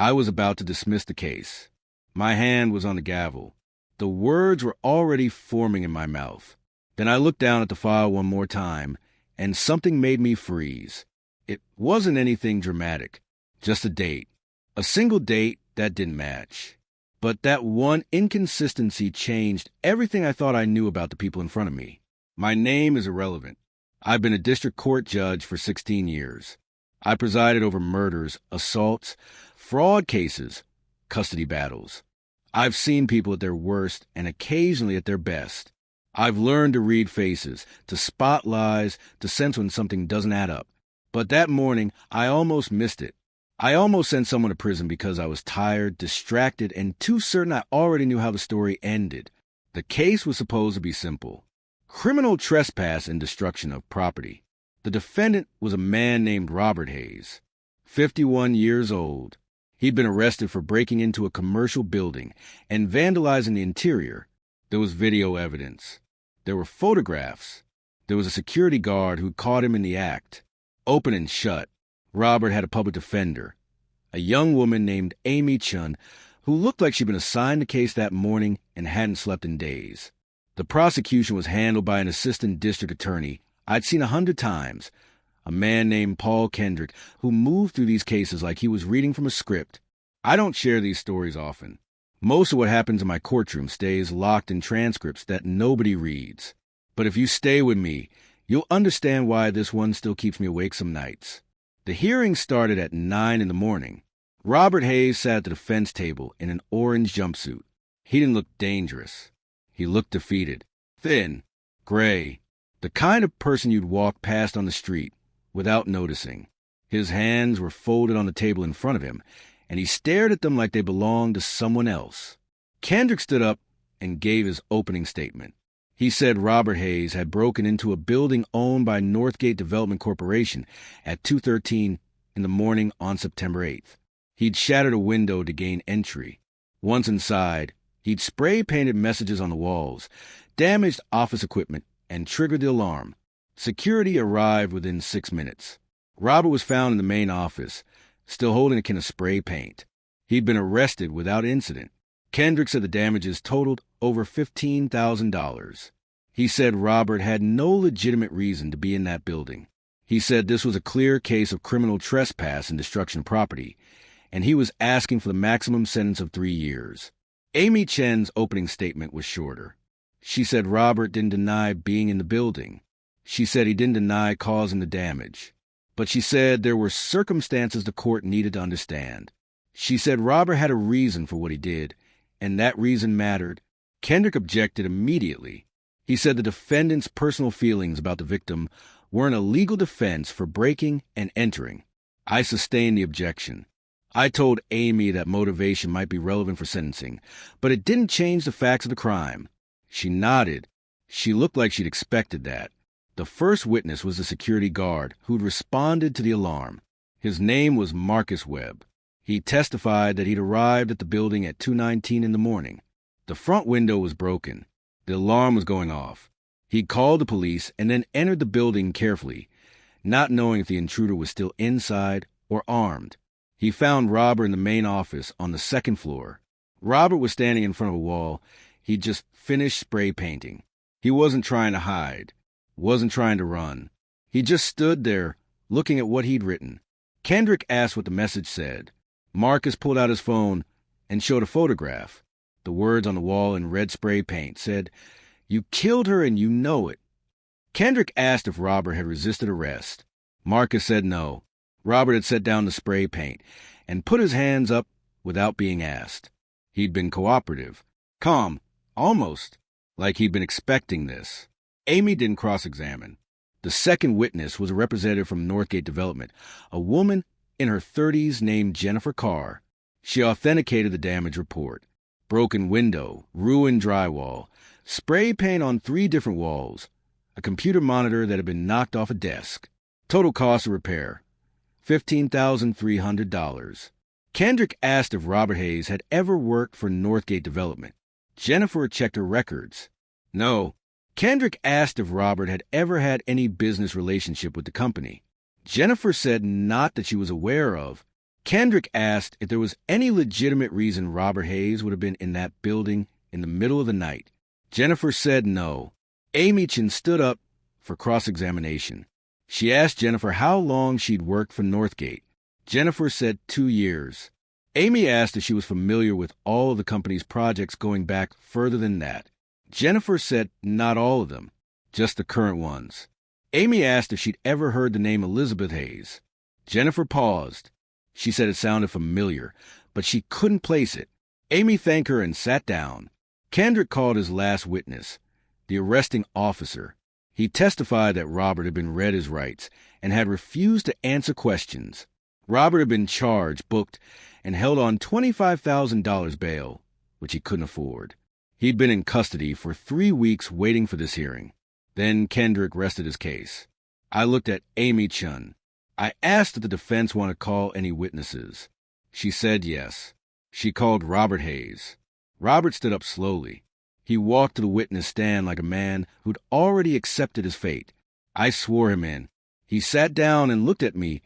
I was about to dismiss the case. My hand was on the gavel. The words were already forming in my mouth. Then I looked down at the file one more time, and something made me freeze. It wasn't anything dramatic, just a date. A single date that didn't match. But that one inconsistency changed everything I thought I knew about the people in front of me. My name is irrelevant. I've been a district court judge for 16 years. I presided over murders, assaults, fraud cases, custody battles. I've seen people at their worst and occasionally at their best. I've learned to read faces, to spot lies, to sense when something doesn't add up. But that morning, I almost missed it. I almost sent someone to prison because I was tired, distracted, and too certain I already knew how the story ended. The case was supposed to be simple. Criminal trespass and destruction of property. The defendant was a man named Robert Hayes, 51 years old. He'd been arrested for breaking into a commercial building and vandalizing the interior. There was video evidence. There were photographs. There was a security guard who caught him in the act. Open and shut. Robert had a public defender, a young woman named Amy Chun, who looked like she'd been assigned the case that morning and hadn't slept in days. The prosecution was handled by an assistant district attorney I'd seen 100 times, a man named Paul Kendrick, who moved through these cases like he was reading from a script. I don't share these stories often. Most of what happens in my courtroom stays locked in transcripts that nobody reads. But if you stay with me, you'll understand why this one still keeps me awake some nights. The hearing started at 9 in the morning. Robert Hayes sat at the defense table in an orange jumpsuit. He didn't look dangerous. He looked defeated, thin, gray, the kind of person you'd walk past on the street without noticing. His hands were folded on the table in front of him, and he stared at them like they belonged to someone else. Kendrick stood up and gave his opening statement. He said Robert Hayes had broken into a building owned by Northgate Development Corporation at 2:13 in the morning on September 8th. He'd shattered a window to gain entry. Once inside, he'd spray-painted messages on the walls, damaged office equipment, and triggered the alarm. Security arrived within 6 minutes. Robert was found in the main office, still holding a can of spray paint. He'd been arrested without incident. Kendrick said the damages totaled over $15,000. He said Robert had no legitimate reason to be in that building. He said this was a clear case of criminal trespass and destruction of property, and he was asking for the maximum sentence of 3 years. Amy Chen's opening statement was shorter. She said Robert didn't deny being in the building. She said he didn't deny causing the damage. But she said there were circumstances the court needed to understand. She said Robert had a reason for what he did, and that reason mattered. Kendrick objected immediately. He said the defendant's personal feelings about the victim weren't a legal defense for breaking and entering. I sustained the objection. I told Amy that motivation might be relevant for sentencing, but it didn't change the facts of the crime. She nodded. She looked like she'd expected that. The first witness was the security guard who'd responded to the alarm. His name was Marcus Webb. He testified that he'd arrived at the building at 2:19 in the morning. The front window was broken. The alarm was going off. He called the police and then entered the building carefully, not knowing if the intruder was still inside or armed. He found Robert in the main office on the second floor. Robert was standing in front of a wall. He'd just finished spray painting. He wasn't trying to hide, wasn't trying to run. He just stood there, looking at what he'd written. Kendrick asked what the message said. Marcus pulled out his phone and showed a photograph. The words on the wall in red spray paint said, "You killed her and you know it." Kendrick asked if Robert had resisted arrest. Marcus said no. Robert had set down the spray paint and put his hands up without being asked. He'd been cooperative, calm, almost like he'd been expecting this. Amy didn't cross-examine. The second witness was a representative from Northgate Development, a woman in her 30s named Jennifer Carr. She authenticated the damage report. Broken window, ruined drywall, spray paint on 3 different walls, a computer monitor that had been knocked off a desk. Total cost of repair, $15,300. Kendrick asked if Robert Hayes had ever worked for Northgate Development. Jennifer checked her records. No. Kendrick asked if Robert had ever had any business relationship with the company. Jennifer said not that she was aware of. Kendrick asked if there was any legitimate reason Robert Hayes would have been in that building in the middle of the night. Jennifer said no. Amy Chin stood up for cross-examination. She asked Jennifer how long she'd worked for Northgate. Jennifer said 2 years. Amy asked if she was familiar with all of the company's projects going back further than that. Jennifer said not all of them, just the current ones. Amy asked if she'd ever heard the name Elizabeth Hayes. Jennifer paused. She said it sounded familiar, but she couldn't place it. Amy thanked her and sat down. Kendrick called his last witness, the arresting officer. He testified that Robert had been read his rights and had refused to answer questions. Robert had been charged, booked, and held on $25,000 bail, which he couldn't afford. He'd been in custody for 3 weeks waiting for this hearing. Then Kendrick rested his case. I looked at Amy Chun. I asked if the defense wanted to call any witnesses. She said yes. She called Robert Hayes. Robert stood up slowly. He walked to the witness stand like a man who'd already accepted his fate. I swore him in. He sat down and looked at me,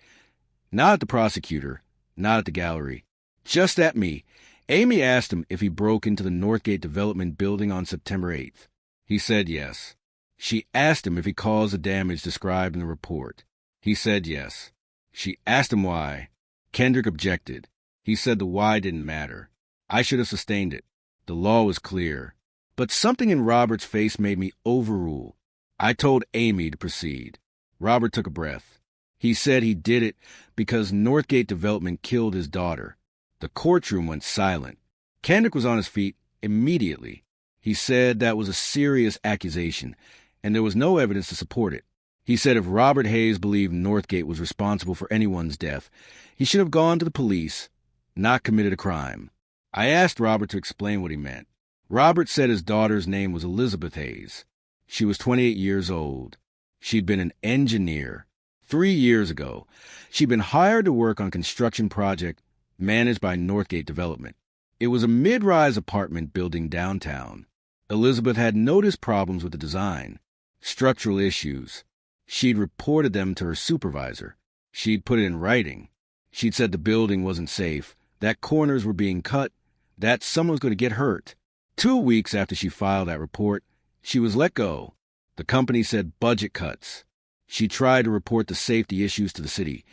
not at the prosecutor, not at the gallery, just at me. Amy asked him if he broke into the Northgate Development building on September 8th. He said yes. She asked him if he caused the damage described in the report. He said yes. She asked him why. Kendrick objected. He said the why didn't matter. I should have sustained it. The law was clear. But something in Robert's face made me overrule. I told Amy to proceed. Robert took a breath. He said he did it because Northgate Development killed his daughter. The courtroom went silent. Kendrick was on his feet immediately. He said that was a serious accusation, and there was no evidence to support it. He said if Robert Hayes believed Northgate was responsible for anyone's death, he should have gone to the police, not committed a crime. I asked Robert to explain what he meant. Robert said his daughter's name was Elizabeth Hayes. She was 28 years old. She'd been an engineer. 3 years ago, she'd been hired to work on a construction project managed by Northgate Development. It was a mid-rise apartment building downtown. Elizabeth had noticed problems with the design, structural issues. She'd reported them to her supervisor. She'd put it in writing. She'd said the building wasn't safe, that corners were being cut, that someone was going to get hurt. 2 weeks after she filed that report, she was let go. The company said budget cuts. She tried to report the safety issues to the city,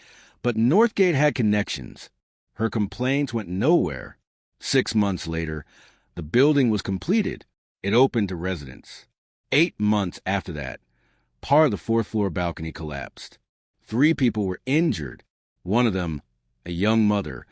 but Northgate had connections. Her complaints went nowhere. 6 months later, the building was completed. It opened to residents. 8 months after that, part of the 4th-floor balcony collapsed. 3 people were injured. One of them, a young mother,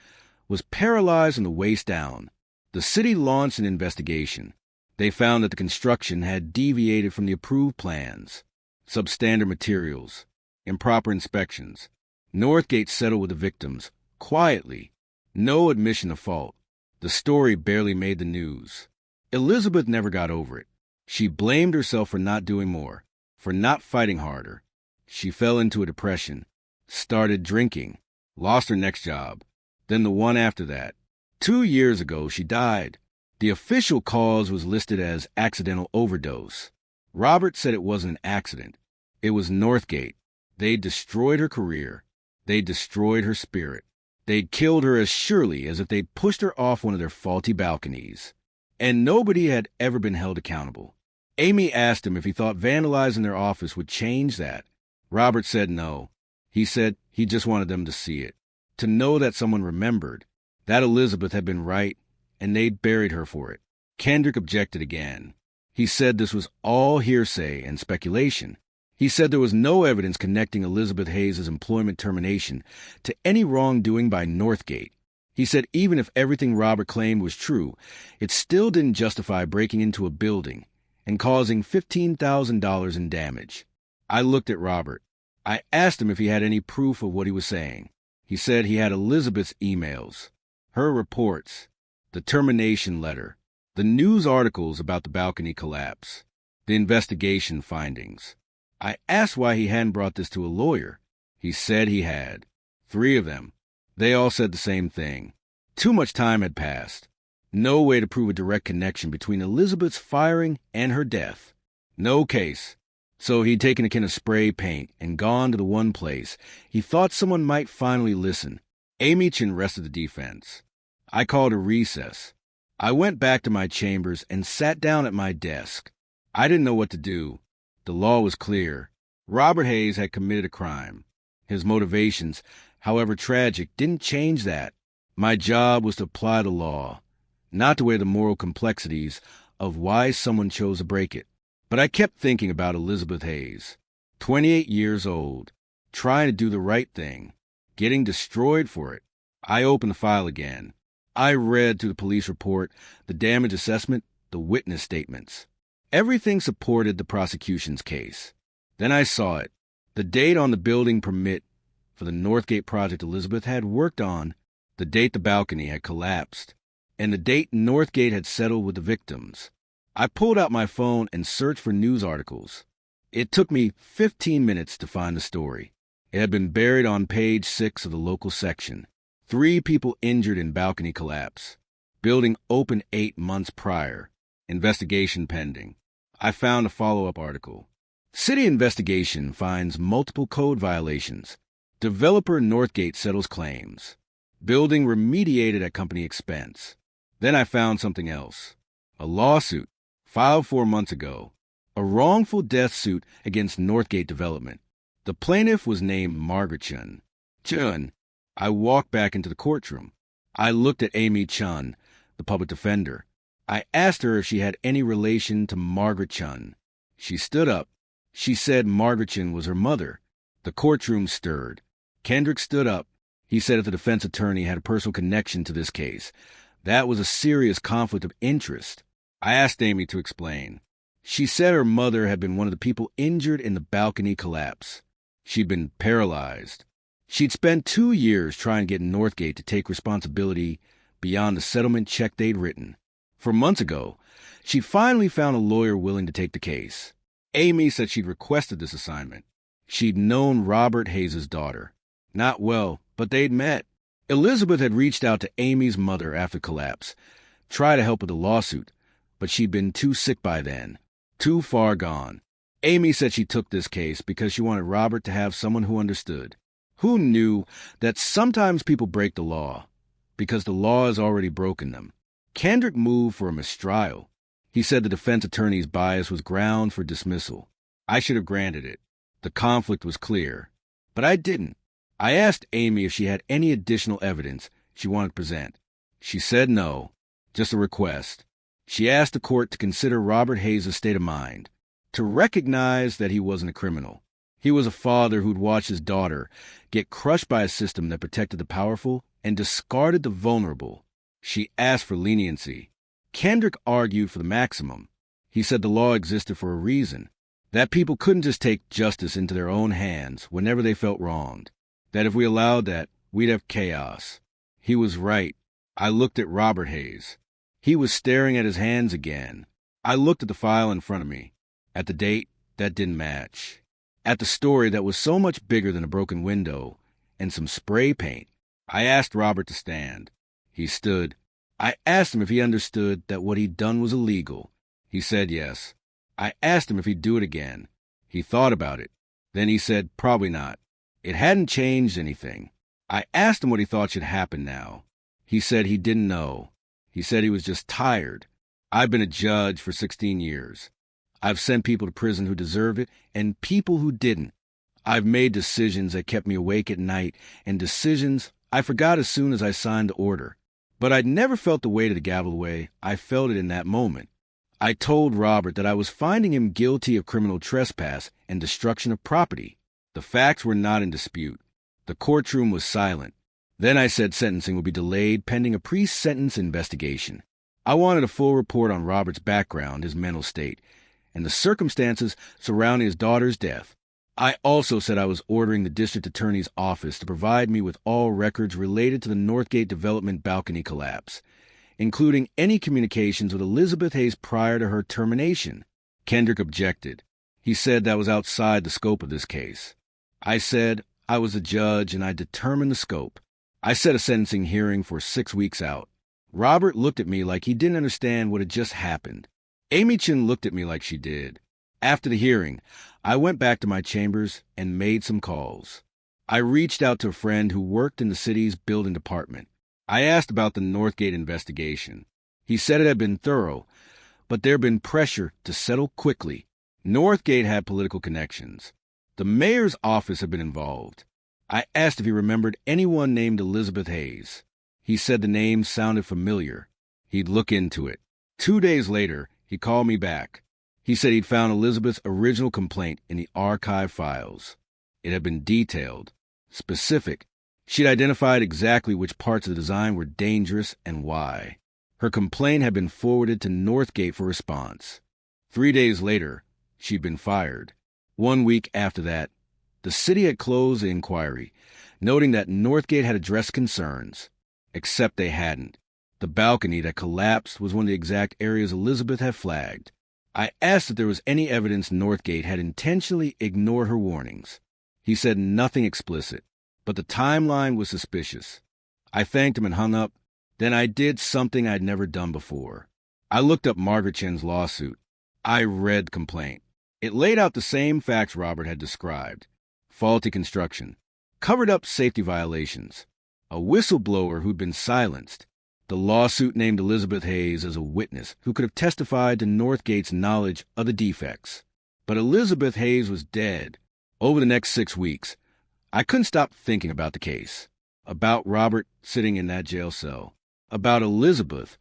was paralyzed from the waist down. The city launched an investigation. They found that the construction had deviated from the approved plans, substandard materials, improper inspections. Northgate settled with the victims, quietly. No admission of fault. The story barely made the news. Elizabeth never got over it. She blamed herself for not doing more, for not fighting harder. She fell into a depression, started drinking, lost her next job, then the one after that. 2 years ago, she died. The official cause was listed as accidental overdose. Robert said it wasn't an accident. It was Northgate. They'd destroyed her career. They'd destroyed her spirit. They'd killed her as surely as if they'd pushed her off one of their faulty balconies. And nobody had ever been held accountable. Amy asked him if he thought vandalizing their office would change that. Robert said no. He said he just wanted them to see it, to know that someone remembered, that Elizabeth had been right, and they'd buried her for it. Kendrick objected again. He said this was all hearsay and speculation. He said there was no evidence connecting Elizabeth Hayes' employment termination to any wrongdoing by Northgate. He said even if everything Robert claimed was true, it still didn't justify breaking into a building and causing $15,000 in damage. I looked at Robert. I asked him if he had any proof of what he was saying. He said he had Elizabeth's emails, her reports, the termination letter, the news articles about the balcony collapse, the investigation findings. I asked why he hadn't brought this to a lawyer. He said he had. 3 of them. They all said the same thing. Too much time had passed. No way to prove a direct connection between Elizabeth's firing and her death. No case. So he'd taken a can of spray paint and gone to the one place he thought someone might finally listen. Amy Chin rested the defense. I called a recess. I went back to my chambers and sat down at my desk. I didn't know what to do. The law was clear. Robert Hayes had committed a crime. His motivations, however tragic, didn't change that. My job was to apply the law, not to weigh the moral complexities of why someone chose to break it. But I kept thinking about Elizabeth Hayes, 28 years old, trying to do the right thing, getting destroyed for it. I opened the file again. I read through the police report, the damage assessment, the witness statements. Everything supported the prosecution's case. Then I saw it. The date on the building permit for the Northgate project Elizabeth had worked on, the date the balcony had collapsed, and the date Northgate had settled with the victims. I pulled out my phone and searched for news articles. It took me 15 minutes to find the story. It had been buried on page 6 of the local section. 3 people injured in balcony collapse. Building opened 8 months prior. Investigation pending. I found a follow-up article. City investigation finds multiple code violations. Developer Northgate settles claims. Building remediated at company expense. Then I found something else. A lawsuit filed 4 months ago. A wrongful death suit against Northgate Development. The plaintiff was named Margaret Chun. Chun. I walked back into the courtroom. I looked at Amy Chun, the public defender. I asked her if she had any relation to Margaret Chun. She stood up. She said Margaret Chun was her mother. The courtroom stirred. Kendrick stood up. He said if the defense attorney had a personal connection to this case, that was a serious conflict of interest. I asked Amy to explain. She said her mother had been one of the people injured in the balcony collapse. She'd been paralyzed. She'd spent 2 years trying to get Northgate to take responsibility beyond the settlement check they'd written. 4 months ago, she finally found a lawyer willing to take the case. Amy said she'd requested this assignment. She'd known Robert Hayes' daughter. Not well, but they'd met. Elizabeth had reached out to Amy's mother after collapse, tried to help with the lawsuit, but she'd been too sick by then, too far gone. Amy said she took this case because she wanted Robert to have someone who understood, who knew that sometimes people break the law because the law has already broken them. Kendrick moved for a mistrial. He said the defense attorney's bias was ground for dismissal. I should have granted it. The conflict was clear. But I didn't. I asked Amy if she had any additional evidence she wanted to present. She said no, just a request. She asked the court to consider Robert Hayes' state of mind, to recognize that he wasn't a criminal. He was a father who'd watched his daughter get crushed by a system that protected the powerful and discarded the vulnerable. She asked for leniency. Kendrick argued for the maximum. He said the law existed for a reason, that people couldn't just take justice into their own hands whenever they felt wronged, that if we allowed that, we'd have chaos. He was right. I looked at Robert Hayes. He was staring at his hands again. I looked at the file in front of me, at the date that didn't match, at the story that was so much bigger than a broken window and some spray paint. I asked Robert to stand. He stood. I asked him if he understood that what he'd done was illegal. He said yes. I asked him if he'd do it again. He thought about it. Then he said probably not. It hadn't changed anything. I asked him what he thought should happen now. He said he didn't know. He said he was just tired. I've been a judge for 16 years. I've sent people to prison who deserved it and people who didn't. I've made decisions that kept me awake at night and decisions I forgot as soon as I signed the order. But I'd never felt the weight of the gavel the way I felt it in that moment. I told Robert that I was finding him guilty of criminal trespass and destruction of property. The facts were not in dispute. The courtroom was silent. Then I said sentencing would be delayed pending a pre-sentence investigation. I wanted a full report on Robert's background, his mental state, and the circumstances surrounding his daughter's death. I also said I was ordering the district attorney's office to provide me with all records related to the Northgate Development balcony collapse, including any communications with Elizabeth Hayes prior to her termination. Kendrick objected. He said that was outside the scope of this case. I said I was a judge and I determined the scope. I set a sentencing hearing for 6 weeks out. Robert looked at me like he didn't understand what had just happened. Amy Chin looked at me like she did. After the hearing, I went back to my chambers and made some calls. I reached out to a friend who worked in the city's building department. I asked about the Northgate investigation. He said it had been thorough, but there had been pressure to settle quickly. Northgate had political connections. The mayor's office had been involved. I asked if he remembered anyone named Elizabeth Hayes. He said the name sounded familiar. He'd look into it. 2 days later, he called me back. He said he'd found Elizabeth's original complaint in the archive files. It had been detailed, specific. She'd identified exactly which parts of the design were dangerous and why. Her complaint had been forwarded to Northgate for response. 3 days later, she'd been fired. 1 week after that, the city had closed the inquiry, noting that Northgate had addressed concerns, except they hadn't. The balcony that collapsed was one of the exact areas Elizabeth had flagged. I asked if there was any evidence Northgate had intentionally ignored her warnings. He said nothing explicit, but the timeline was suspicious. I thanked him and hung up. Then I did something I'd never done before. I looked up Margaret Chen's lawsuit. I read the complaint. It laid out the same facts Robert had described. Faulty construction, covered-up safety violations, a whistleblower who'd been silenced. The lawsuit named Elizabeth Hayes as a witness who could have testified to Northgate's knowledge of the defects. But Elizabeth Hayes was dead. Over the next 6 weeks, I couldn't stop thinking about the case, about Robert sitting in that jail cell, about Elizabeth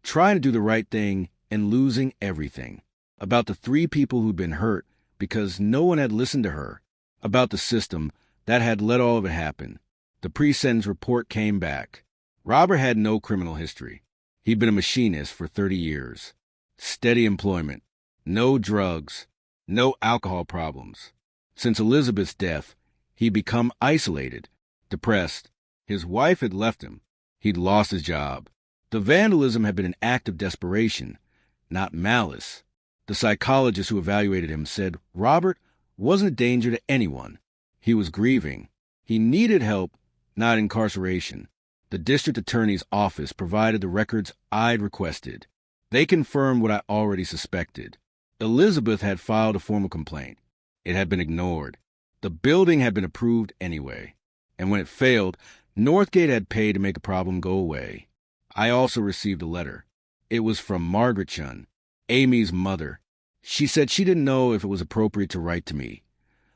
trying to do the right thing and losing everything, about the 3 people who'd been hurt because no one had listened to her, about the system that had let all of it happen. The pre-sentence report came back. Robert had no criminal history. He'd been a machinist for 30 years. Steady employment. No drugs. No alcohol problems. Since Elizabeth's death, he'd become isolated, depressed. His wife had left him. He'd lost his job. The vandalism had been an act of desperation, not malice. The psychologist who evaluated him said Robert wasn't a danger to anyone. He was grieving. He needed help, not incarceration. The district attorney's office provided the records I'd requested. They confirmed what I already suspected. Elizabeth had filed a formal complaint. It had been ignored. The building had been approved anyway. And when it failed, Northgate had paid to make the problem go away. I also received a letter. It was from Margaret Chen, Amy's mother. She said she didn't know if it was appropriate to write to me,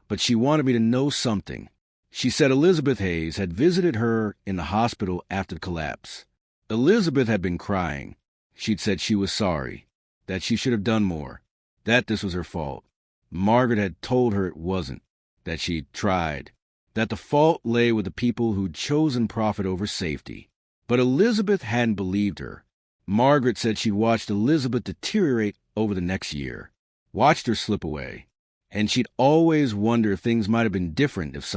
but she wanted me to know something. She said Elizabeth Hayes had visited her in the hospital after the collapse. Elizabeth had been crying. She'd said she was sorry, that she should have done more, that this was her fault. Margaret had told her it wasn't, that she'd tried, that the fault lay with the people who'd chosen profit over safety. But Elizabeth hadn't believed her. Margaret said she'd watched Elizabeth deteriorate over the next year, watched her slip away, and she'd always wonder if things might have been different if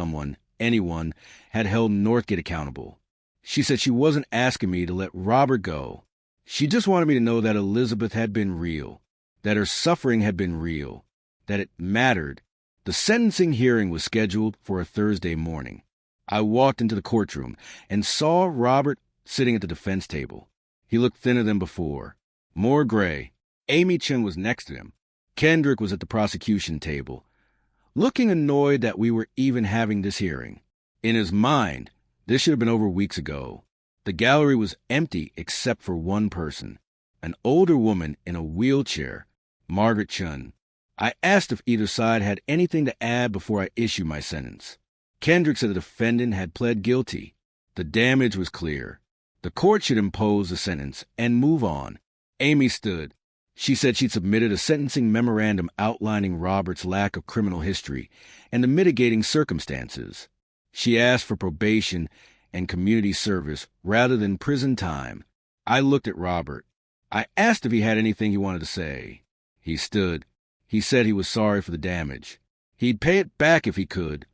anyone, had held Northgate accountable. She said she wasn't asking me to let Robert go. She just wanted me to know that Elizabeth had been real, that her suffering had been real, that it mattered. The sentencing hearing was scheduled for a Thursday morning. I walked into the courtroom and saw Robert sitting at the defense table. He looked thinner than before, more gray. Amy Chen was next to him. Kendrick was at the prosecution table, looking annoyed that we were even having this hearing. In his mind, this should have been over weeks ago. The gallery was empty except for one person, an older woman in a wheelchair, Margaret Chen. I asked if either side had anything to add before I issue my sentence. Kendrick said the defendant had pled guilty. The damage was clear. The court should impose the sentence and move on. Amy stood. She said she'd submitted a sentencing memorandum outlining Robert's lack of criminal history and the mitigating circumstances. She asked for probation and community service rather than prison time. I looked at Robert. I asked if he had anything he wanted to say. He stood. He said he was sorry for the damage. He'd pay it back if he could,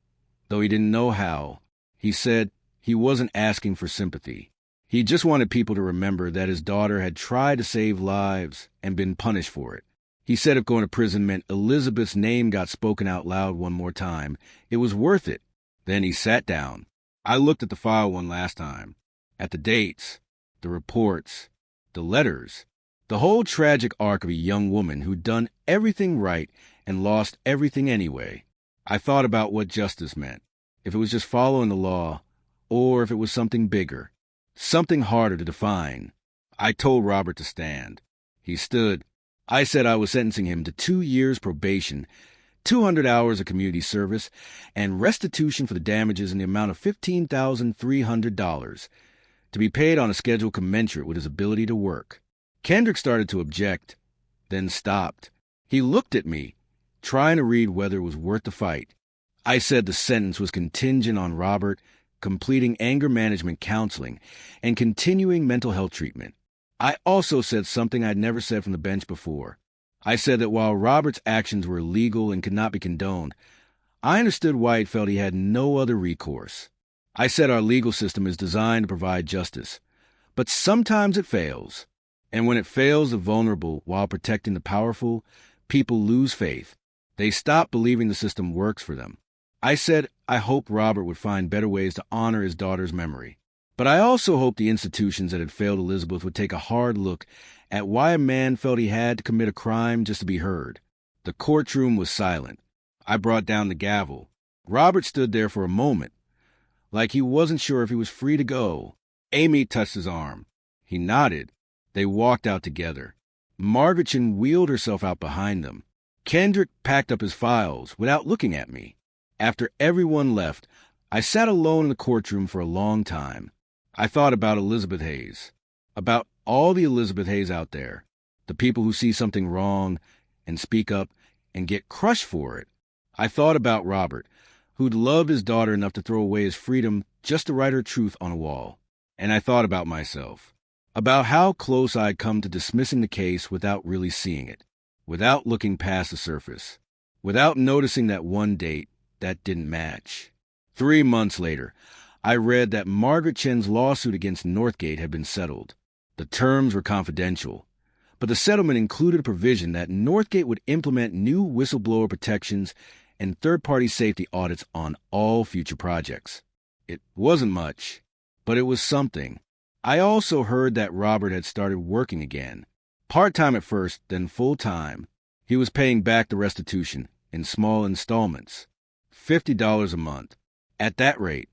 though he didn't know how. He said he wasn't asking for sympathy. He just wanted people to remember that his daughter had tried to save lives and been punished for it. He said if going to prison meant Elizabeth's name got spoken out loud one more time, it was worth it. Then he sat down. I looked at the file one last time, at the dates, the reports, the letters, the whole tragic arc of a young woman who'd done everything right and lost everything anyway. I thought about what justice meant. if it was just following the law, or if it was something bigger, something harder to define. I told Robert to stand. He stood. I said I was sentencing him to 2 years probation, 200 hours of community service, and restitution for the damages in the amount of $15,300, to be paid on a schedule commensurate with his ability to work. Kendrick started to object, then stopped. He looked at me, trying to read whether it was worth the fight. I said the sentence was contingent on Robert completing anger management counseling and continuing mental health treatment. I also said something I'd never said from the bench before. I said that while Robert's actions were illegal and could not be condoned, I understood why he felt he had no other recourse. I said our legal system is designed to provide justice, but sometimes it fails. And when it fails the vulnerable while protecting the powerful, people lose faith. They stop believing the system works for them. I said I hoped Robert would find better ways to honor his daughter's memory. But I also hoped the institutions that had failed Elizabeth would take a hard look at why a man felt he had to commit a crime just to be heard. The courtroom was silent. I brought down the gavel. Robert stood there for a moment, like he wasn't sure if he was free to go. Amy touched his arm. He nodded. They walked out together. Margaret Chin wheeled herself out behind them. Kendrick packed up his files without looking at me. After everyone left, I sat alone in the courtroom for a long time. I thought about Elizabeth Hayes, about all the Elizabeth Hayes out there, the people who see something wrong and speak up and get crushed for it. I thought about Robert, who'd loved his daughter enough to throw away his freedom just to write her truth on a wall. And I thought about myself, about how close I'd come to dismissing the case without really seeing it, without looking past the surface, without noticing that one date that didn't match. 3 months later, I read that Margaret Chen's lawsuit against Northgate had been settled. The terms were confidential, but the settlement included a provision that Northgate would implement new whistleblower protections and third-party safety audits on all future projects. It wasn't much, but it was something. I also heard that Robert had started working again, part-time at first, then full-time. He was paying back the restitution in small installments, $50 a month. At that rate,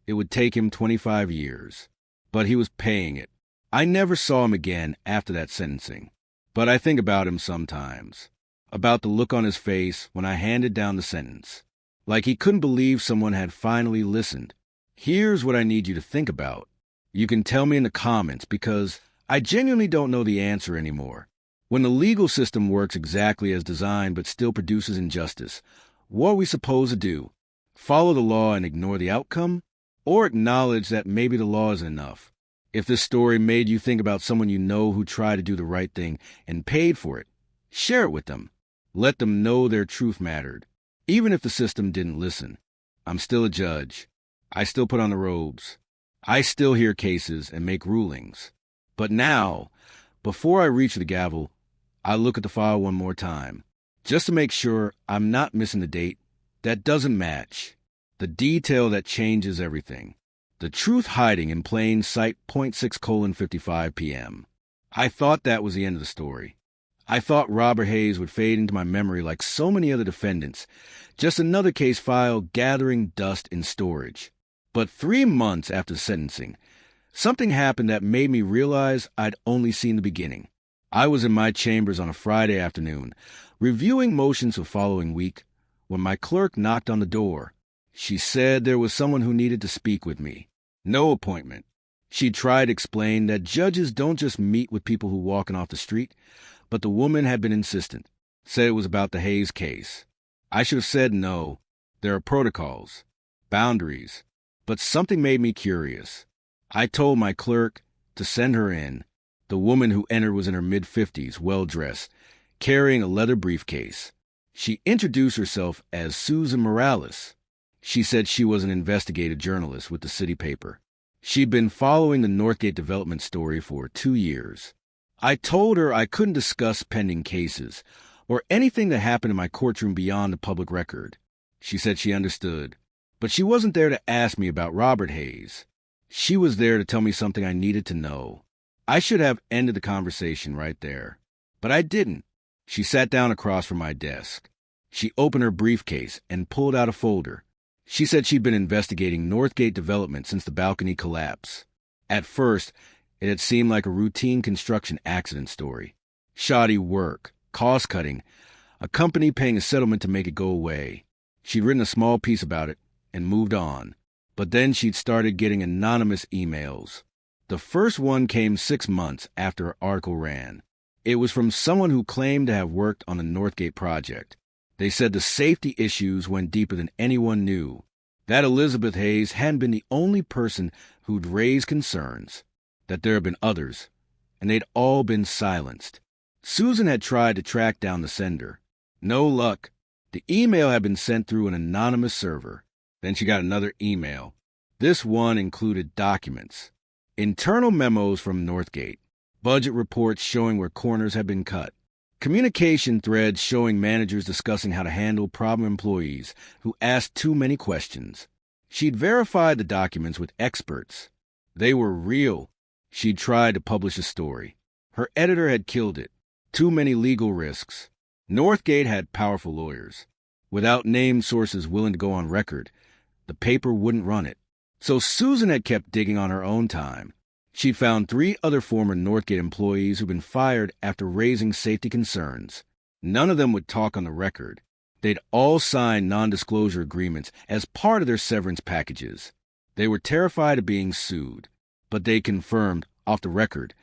it would take him 25 years, but he was paying it. I never saw him again after that sentencing, but I think about him sometimes, about the look on his face when I handed down the sentence, like he couldn't believe someone had finally listened. Here's what I need you to think about. You can tell me in the comments, because I genuinely don't know the answer anymore. When the legal system works exactly as designed but still produces injustice, what are we supposed to do? Follow the law and ignore the outcome? Or acknowledge that maybe the law isn't enough? If this story made you think about someone you know who tried to do the right thing and paid for it, share it with them. Let them know their truth mattered, even if the system didn't listen. I'm still a judge. I still put on the robes. I still hear cases and make rulings. But now, before I reach the gavel, I look at the file one more time, just to make sure I'm not missing the date that doesn't match. The detail that changes everything. The truth hiding in plain sight, .6:55 p.m. I thought that was the end of the story. I thought Robert Hayes would fade into my memory like so many other defendants, just another case file gathering dust in storage. But 3 months after sentencing, something happened that made me realize I'd only seen the beginning. I was in my chambers on a Friday afternoon, reviewing motions for the following week, when my clerk knocked on the door. She said there was someone who needed to speak with me. No appointment. She tried to explain that judges don't just meet with people who walking off the street, but the woman had been insistent, said it was about the Hayes case. I should have said no. There are protocols, boundaries, but something made me curious. I told my clerk to send her in. The woman who entered was in her mid-50s, well-dressed, carrying a leather briefcase. She introduced herself as Susan Morales. She said she was an investigative journalist with the city paper. She'd been following the Northgate development story for 2 years. I told her I couldn't discuss pending cases or anything that happened in my courtroom beyond the public record. She said she understood, but she wasn't there to ask me about Robert Hayes. She was there to tell me something I needed to know. I should have ended the conversation right there, but I didn't. She sat down across from my desk. She opened her briefcase and pulled out a folder. She said she'd been investigating Northgate development since the balcony collapse. At first, it had seemed like a routine construction accident story. Shoddy work, cost-cutting, a company paying a settlement to make it go away. She'd written a small piece about it and moved on. But then she'd started getting anonymous emails. The first one came 6 months after her article ran. It was from someone who claimed to have worked on the Northgate project. They said the safety issues went deeper than anyone knew, that Elizabeth Hayes hadn't been the only person who'd raised concerns, that there had been others, and they'd all been silenced. Susan had tried to track down the sender. No luck. The email had been sent through an anonymous server. Then she got another email. This one included documents, internal memos from Northgate, budget reports showing where corners had been cut, communication threads showing managers discussing how to handle problem employees who asked too many questions. She'd verified the documents with experts. They were real. She'd tried to publish a story. Her editor had killed it. Too many legal risks. Northgate had powerful lawyers. Without named sources willing to go on record, the paper wouldn't run it. So Susan had kept digging on her own time. She'd found 3 other former Northgate employees who'd been fired after raising safety concerns. None of them would talk on the record. They'd all signed non-disclosure agreements as part of their severance packages. They were terrified of being sued, but they confirmed, off the record,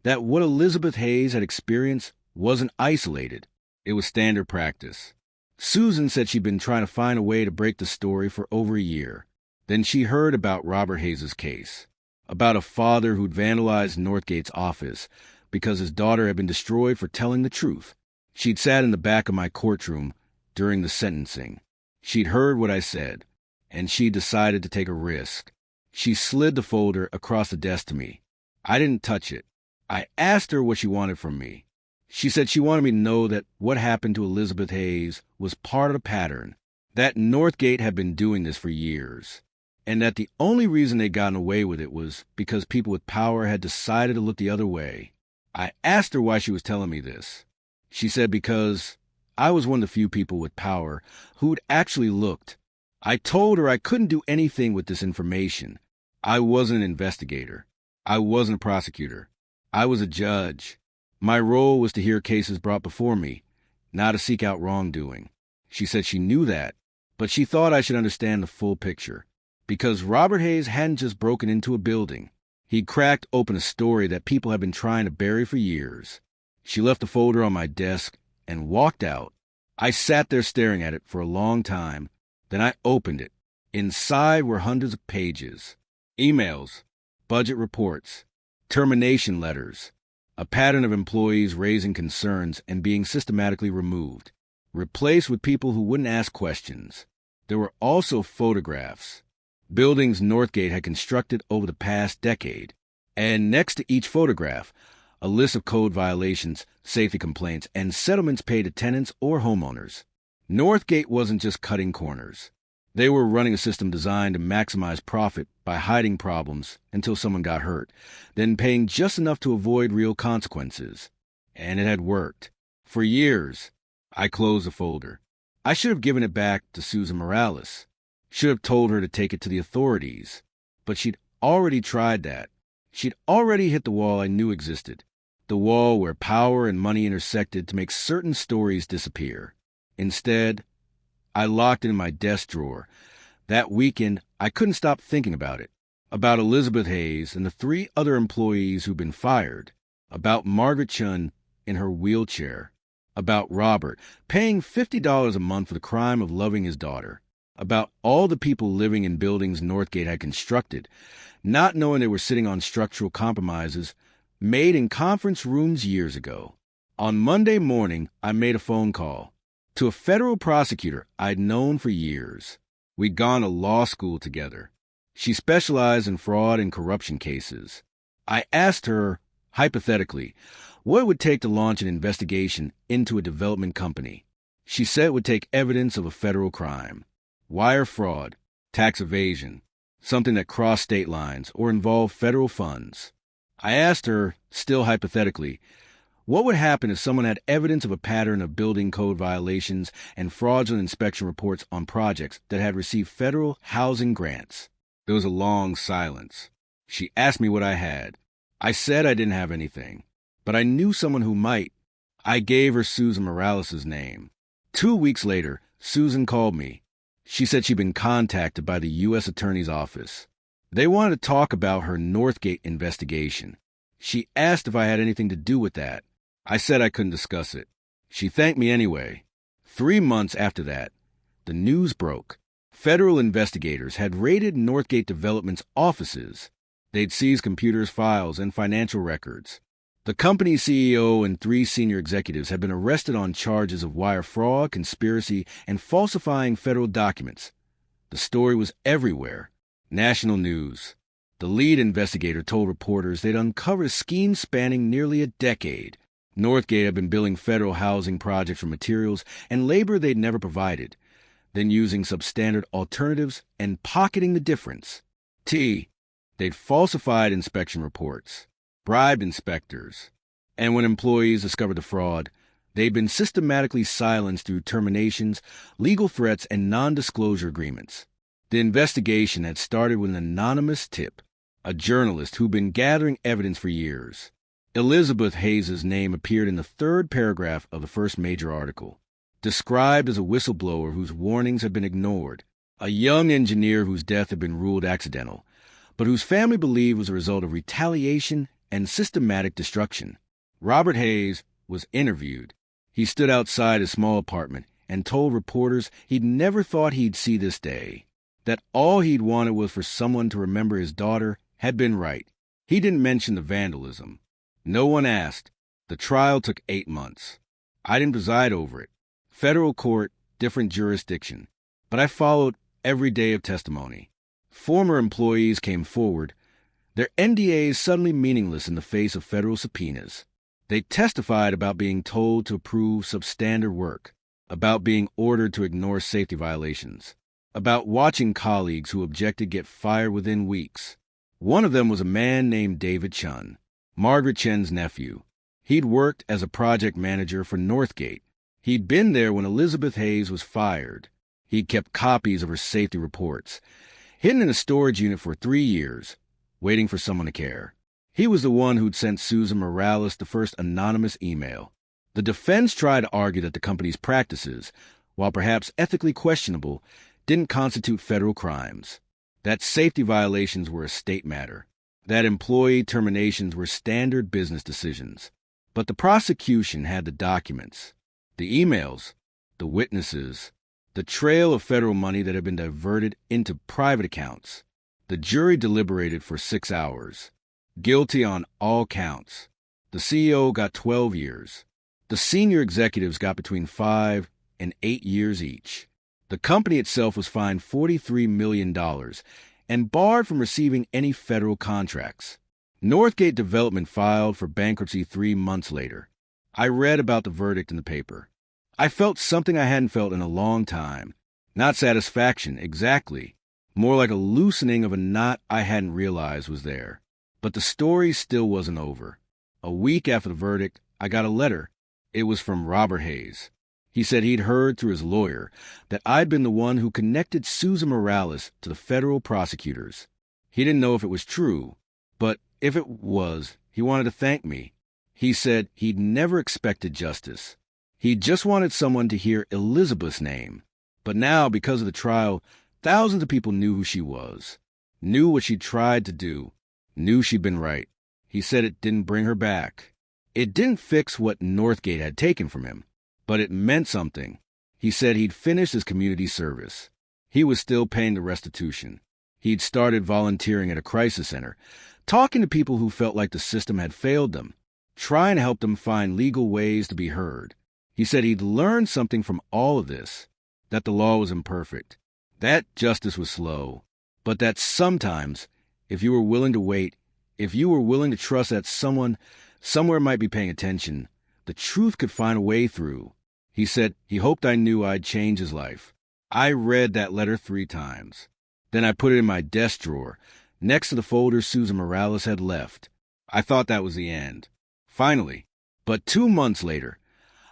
that what Elizabeth Hayes had experienced wasn't isolated. It was standard practice. Susan said she'd been trying to find a way to break the story for over a year. Then she heard about Robert Hayes' case, about a father who'd vandalized Northgate's office because his daughter had been destroyed for telling the truth. She'd sat in the back of my courtroom during the sentencing. She'd heard what I said, and she decided to take a risk. She slid the folder across the desk to me. I didn't touch it. I asked her what she wanted from me. She said she wanted me to know that what happened to Elizabeth Hayes was part of the pattern, that Northgate had been doing this for years, and that the only reason they'd gotten away with it was because people with power had decided to look the other way. I asked her why she was telling me this. She said because I was one of the few people with power who'd actually looked. I told her I couldn't do anything with this information. I wasn't an investigator. I wasn't a prosecutor. I was a judge. My role was to hear cases brought before me, not to seek out wrongdoing. She said she knew that, but she thought I should understand the full picture. Because Robert Hayes hadn't just broken into a building. He'd cracked open a story that people had been trying to bury for years. She left the folder on my desk and walked out. I sat there staring at it for a long time. Then I opened it. Inside were hundreds of pages. Emails, budget reports, termination letters, a pattern of employees raising concerns and being systematically removed, replaced with people who wouldn't ask questions. There were also photographs, buildings Northgate had constructed over the past decade, and next to each photograph, a list of code violations, safety complaints, and settlements paid to tenants or homeowners. Northgate wasn't just cutting corners. They were running a system designed to maximize profit by hiding problems until someone got hurt, then paying just enough to avoid real consequences. And it had worked. For years. I closed the folder. I should have given it back to Susan Morales. Should have told her to take it to the authorities. But she'd already tried that. She'd already hit the wall I knew existed. The wall where power and money intersected to make certain stories disappear. Instead, I locked it in my desk drawer. That weekend, I couldn't stop thinking about it. About Elizabeth Hayes and the 3 other employees who'd been fired. About Margaret Chun in her wheelchair. About Robert paying $50 a month for the crime of loving his daughter. About all the people living in buildings Northgate had constructed, not knowing they were sitting on structural compromises made in conference rooms years ago. On Monday morning, I made a phone call to a federal prosecutor I'd known for years. We'd gone to law school together. She specialized in fraud and corruption cases. I asked her, hypothetically, what it would take to launch an investigation into a development company. She said it would take evidence of a federal crime, wire fraud, tax evasion, something that crossed state lines or involved federal funds. I asked her, still hypothetically, What would happen if someone had evidence of a pattern of building code violations and fraudulent inspection reports on projects that had received federal housing grants? There was a long silence. She asked me what I had. I said I didn't have anything, but I knew someone who might. I gave her Susan Morales' name. 2 weeks later, Susan called me. She said she'd been contacted by the U.S. Attorney's Office. They wanted to talk about her Northgate investigation. She asked if I had anything to do with that. I said I couldn't discuss it. She thanked me anyway. 3 months after that, the news broke. Federal investigators had raided Northgate Development's offices. They'd seized computers, files, and financial records. The company's CEO and 3 senior executives had been arrested on charges of wire fraud, conspiracy, and falsifying federal documents. The story was everywhere. National news. The lead investigator told reporters they'd uncovered a scheme spanning nearly a decade. Northgate had been billing federal housing projects for materials and labor they'd never provided, then using substandard alternatives and pocketing the difference. They'd falsified inspection reports, bribed inspectors, and when employees discovered the fraud, they'd been systematically silenced through terminations, legal threats, and non-disclosure agreements. The investigation had started with an anonymous tip, a journalist who'd been gathering evidence for years. Elizabeth Hayes' name appeared in the 3rd paragraph of the first major article, described as a whistleblower whose warnings had been ignored, a young engineer whose death had been ruled accidental, but whose family believed was a result of retaliation and systematic destruction. Robert Hayes was interviewed. He stood outside his small apartment and told reporters he'd never thought he'd see this day, that all he'd wanted was for someone to remember his daughter had been right. He didn't mention the vandalism. No one asked. The trial took 8 months. I didn't preside over it. Federal court, different jurisdiction. But I followed every day of testimony. Former employees came forward, their NDAs suddenly meaningless in the face of federal subpoenas. They testified about being told to approve substandard work, about being ordered to ignore safety violations, about watching colleagues who objected get fired within weeks. One of them was a man named David Chun, Margaret Chen's nephew. He'd worked as a project manager for Northgate. He'd been there when Elizabeth Hayes was fired. He'd kept copies of her safety reports, hidden in a storage unit for 3 years, waiting for someone to care. He was the one who'd sent Susan Morales the first anonymous email. The defense tried to argue that the company's practices, while perhaps ethically questionable, didn't constitute federal crimes, that safety violations were a state matter, that employee terminations were standard business decisions. But the prosecution had the documents, the emails, the witnesses, the trail of federal money that had been diverted into private accounts. The jury deliberated for 6 hours. Guilty on all counts. The CEO got 12 years. The senior executives got between 5 and 8 years each. The company itself was fined $43 million and barred from receiving any federal contracts. Northgate Development filed for bankruptcy 3 months later. I read about the verdict in the paper. I felt something I hadn't felt in a long time. Not satisfaction, exactly. More like a loosening of a knot I hadn't realized was there. But the story still wasn't over. A week after the verdict, I got a letter. It was from Robert Hayes. He said he'd heard through his lawyer that I'd been the one who connected Susan Morales to the federal prosecutors. He didn't know if it was true, but if it was, he wanted to thank me. He said he'd never expected justice. He just wanted someone to hear Elizabeth's name. But now, because of the trial, thousands of people knew who she was, knew what she tried to do, knew she'd been right. He said it didn't bring her back. It didn't fix what Northgate had taken from him, but it meant something. He said he'd finished his community service. He was still paying the restitution. He'd started volunteering at a crisis center, talking to people who felt like the system had failed them, trying to help them find legal ways to be heard. He said he'd learned something from all of this, that the law was imperfect, that justice was slow, but that sometimes, if you were willing to wait, if you were willing to trust that someone somewhere might be paying attention, the truth could find a way through. He said he hoped I knew I'd change his life. I read that letter 3 times. Then I put it in my desk drawer, next to the folder Susan Morales had left. I thought that was the end. Finally, But 2 months later,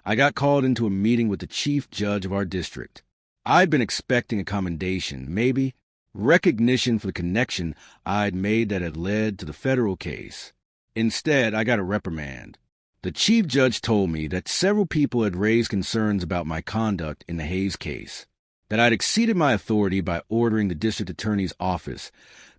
I got called into a meeting with the chief judge of our district. I'd been expecting a commendation, maybe recognition for the connection I'd made that had led to the federal case. Instead, I got a reprimand. The chief judge told me that several people had raised concerns about my conduct in the Hayes case, that I'd exceeded my authority by ordering the district attorney's office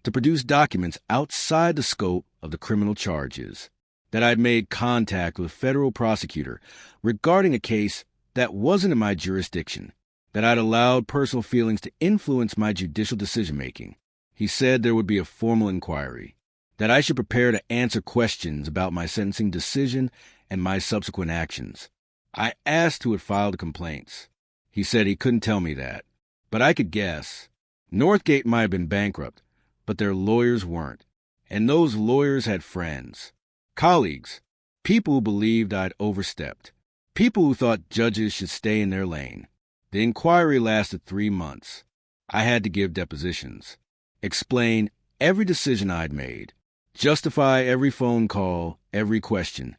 to produce documents outside the scope of the criminal charges, that I'd made contact with a federal prosecutor regarding a case that wasn't in my jurisdiction, that I'd allowed personal feelings to influence my judicial decision-making. He said there would be a formal inquiry, that I should prepare to answer questions about my sentencing decision and my subsequent actions. I asked who had filed the complaints. He said he couldn't tell me that, but I could guess. Northgate might have been bankrupt, but their lawyers weren't, and those lawyers had friends, colleagues, people who believed I'd overstepped, people who thought judges should stay in their lane. The inquiry lasted 3 months. I had to give depositions, explain every decision I'd made, justify every phone call, every question.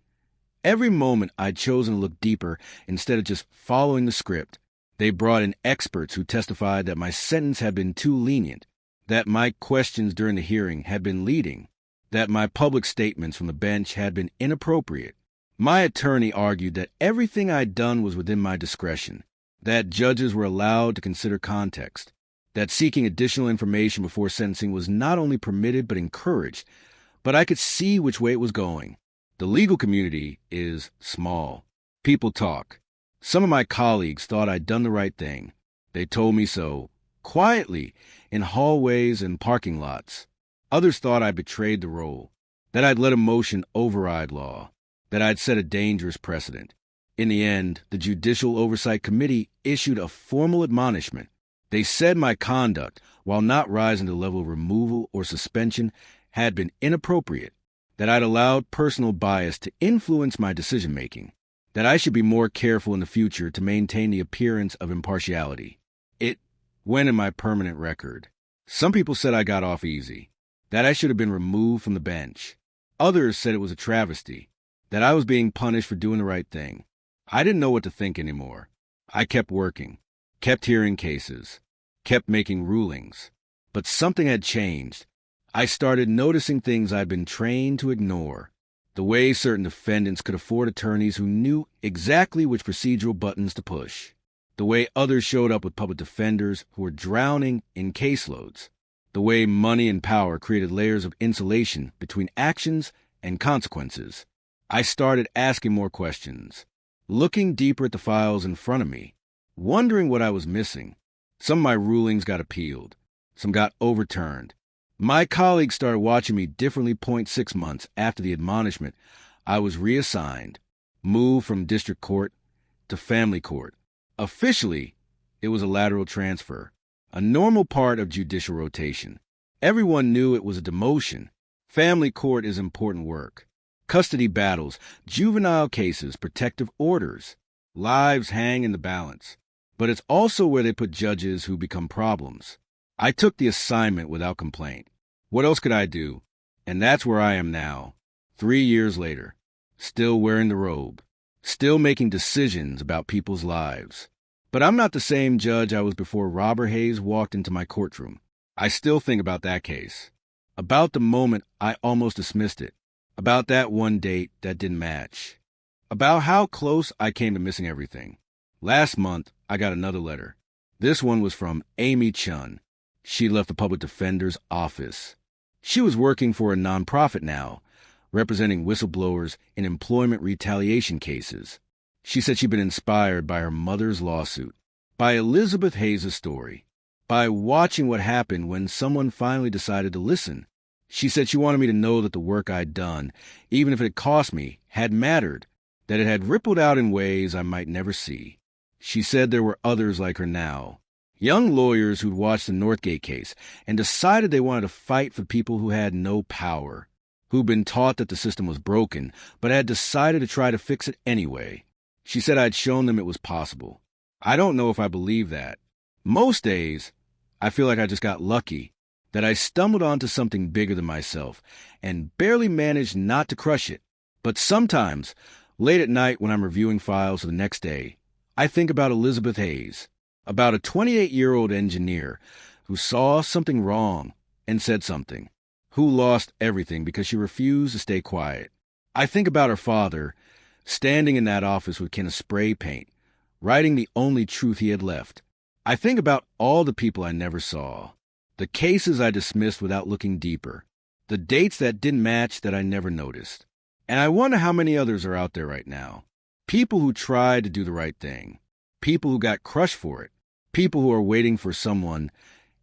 Every moment I'd chosen to look deeper instead of just following the script. They brought in experts who testified that my sentence had been too lenient, that my questions during the hearing had been leading, that my public statements from the bench had been inappropriate. My attorney argued that everything I'd done was within my discretion, that judges were allowed to consider context, that seeking additional information before sentencing was not only permitted but encouraged, but I could see which way it was going. The legal community is small. People talk. Some of my colleagues thought I'd done the right thing. They told me so, quietly, in hallways and parking lots. Others thought I betrayed the role, that I'd let emotion override law, that I'd set a dangerous precedent. In the end, the Judicial Oversight Committee issued a formal admonishment. They said my conduct, while not rising to the level of removal or suspension, had been inappropriate, that I'd allowed personal bias to influence my decision-making, that I should be more careful in the future to maintain the appearance of impartiality. It went in my permanent record. Some people said I got off easy, that I should have been removed from the bench. Others said it was a travesty, that I was being punished for doing the right thing. I didn't know what to think anymore. I kept working, kept hearing cases, kept making rulings. But something had changed. I started noticing things I'd been trained to ignore. The way certain defendants could afford attorneys who knew exactly which procedural buttons to push. The way others showed up with public defenders who were drowning in caseloads. The way money and power created layers of insulation between actions and consequences. I started asking more questions, looking deeper at the files in front of me, wondering what I was missing. Some of my rulings got appealed. Some got overturned. My colleagues started watching me differently. 6 months after the admonishment, I was reassigned, moved from district court to family court. Officially, it was a lateral transfer, a normal part of judicial rotation. Everyone knew it was a demotion. Family court is important work. Custody battles, juvenile cases, protective orders. Lives hang in the balance. But it's also where they put judges who become problems. I took the assignment without complaint. What else could I do? And that's where I am now, 3 years later, still wearing the robe, still making decisions about people's lives. But I'm not the same judge I was before Robert Hayes walked into my courtroom. I still think about that case, about the moment I almost dismissed it, about that one date that didn't match, about how close I came to missing everything. Last month, I got another letter. This one was from Amy Chun. She left the public defender's office. She was working for a nonprofit now, representing whistleblowers in employment retaliation cases. She said she'd been inspired by her mother's lawsuit, by Elizabeth Hayes' story, by watching what happened when someone finally decided to listen. She said she wanted me to know that the work I'd done, even if it cost me, had mattered, that it had rippled out in ways I might never see. She said there were others like her now, young lawyers who'd watched the Northgate case and decided they wanted to fight for people who had no power, who'd been taught that the system was broken, but had decided to try to fix it anyway. She said I'd shown them it was possible. I don't know if I believe that. Most days, I feel like I just got lucky, that I stumbled onto something bigger than myself and barely managed not to crush it. But sometimes, Late at night when I'm reviewing files for the next day, I think about Elizabeth Hayes, about a 28-year-old engineer who saw something wrong and said something, who lost everything because she refused to stay quiet. I think about her father, standing in that office with a can of spray paint, writing the only truth he had left. I think about all the people I never saw, the cases I dismissed without looking deeper, the dates that didn't match that I never noticed. And I wonder how many others are out there right now. People who tried to do the right thing, people who got crushed for it, people who are waiting for someone,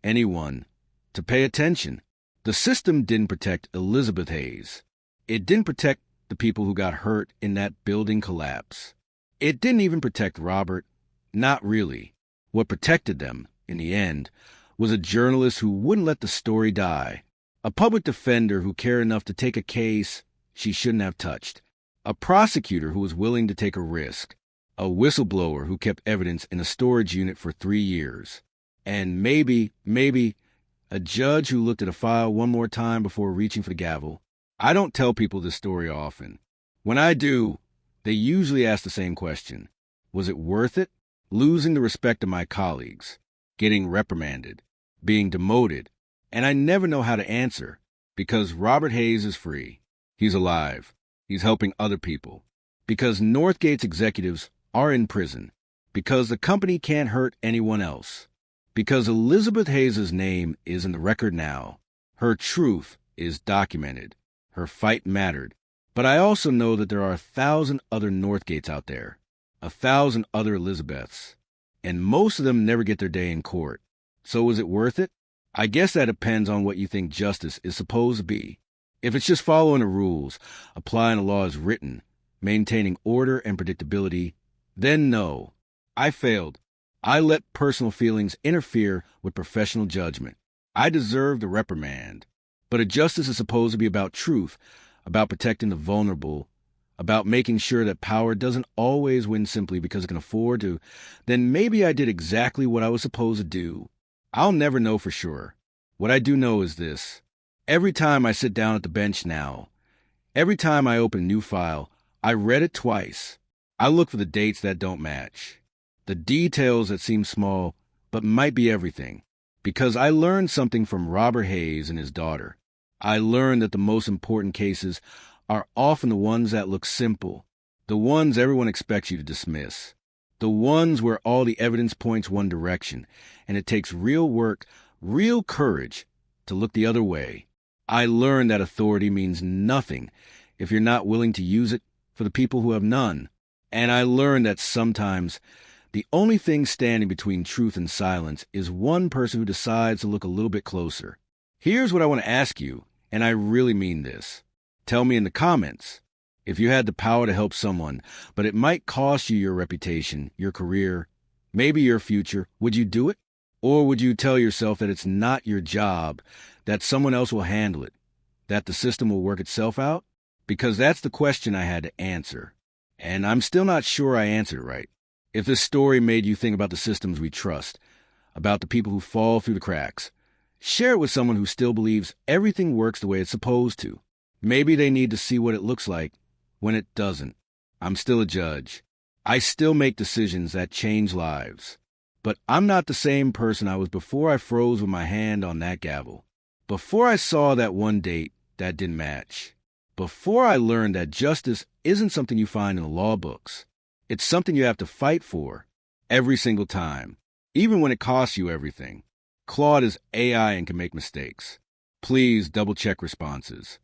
anyone, to pay attention. The system didn't protect Elizabeth Hayes. It didn't protect the people who got hurt in that building collapse. It didn't even protect Robert. Not really. What protected them, in the end, was a journalist who wouldn't let the story die, a public defender who cared enough to take a case she shouldn't have touched, a prosecutor who was willing to take a risk, a whistleblower who kept evidence in a storage unit for 3 years, and maybe, a judge who looked at a file one more time before reaching for the gavel. I don't tell people this story often. When I do, they usually ask the same question. Was it worth it? Losing the respect of my colleagues, getting reprimanded, being demoted, and I never know how to answer, because Robert Hayes is free. He's alive. He's helping other people. Because Northgate's executives are in prison. Because the company can't hurt anyone else. Because Elizabeth Hayes' name is in the record now. Her truth is documented. Her fight mattered. But I also know that there are 1,000 other Northgates out there. 1,000 other Elizabeths. And most of them never get their day in court. So is it worth it? I guess that depends on what you think justice is supposed to be. If it's just following the rules, applying the law as written, maintaining order and predictability, then no. I failed. I let personal feelings interfere with professional judgment. I deserved a reprimand. But a justice is supposed to be about truth, about protecting the vulnerable, about making sure that power doesn't always win simply because it can afford to. Then maybe I did exactly what I was supposed to do. I'll never know for sure. What I do know is this. Every time I sit down at the bench now, every time I open a new file, I read it twice. I look for the dates that don't match, the details that seem small but might be everything, because I learned something from Robert Hayes and his daughter. I learned that the most important cases are often the ones that look simple, the ones everyone expects you to dismiss, the ones where all the evidence points one direction, and it takes real work, real courage to look the other way. I learned that authority means nothing if you're not willing to use it for the people who have none. And I learned that sometimes the only thing standing between truth and silence is one person who decides to look a little bit closer. Here's what I want to ask you, and I really mean this. Tell me in the comments. If you had the power to help someone, but it might cost you your reputation, your career, maybe your future, would you do it? Or would you tell yourself that it's not your job, that someone else will handle it, that the system will work itself out? Because that's the question I had to answer. And I'm still not sure I answered it right. If this story made you think about the systems we trust, about the people who fall through the cracks, share it with someone who still believes everything works the way it's supposed to. Maybe they need to see what it looks like when it doesn't. I'm still a judge. I still make decisions that change lives. But I'm not the same person I was before I froze with my hand on that gavel. Before I saw that one date that didn't match. Before I learned that justice isn't something you find in the law books. It's something you have to fight for every single time, even when it costs you everything. Claude is AI and can make mistakes. Please double-check responses.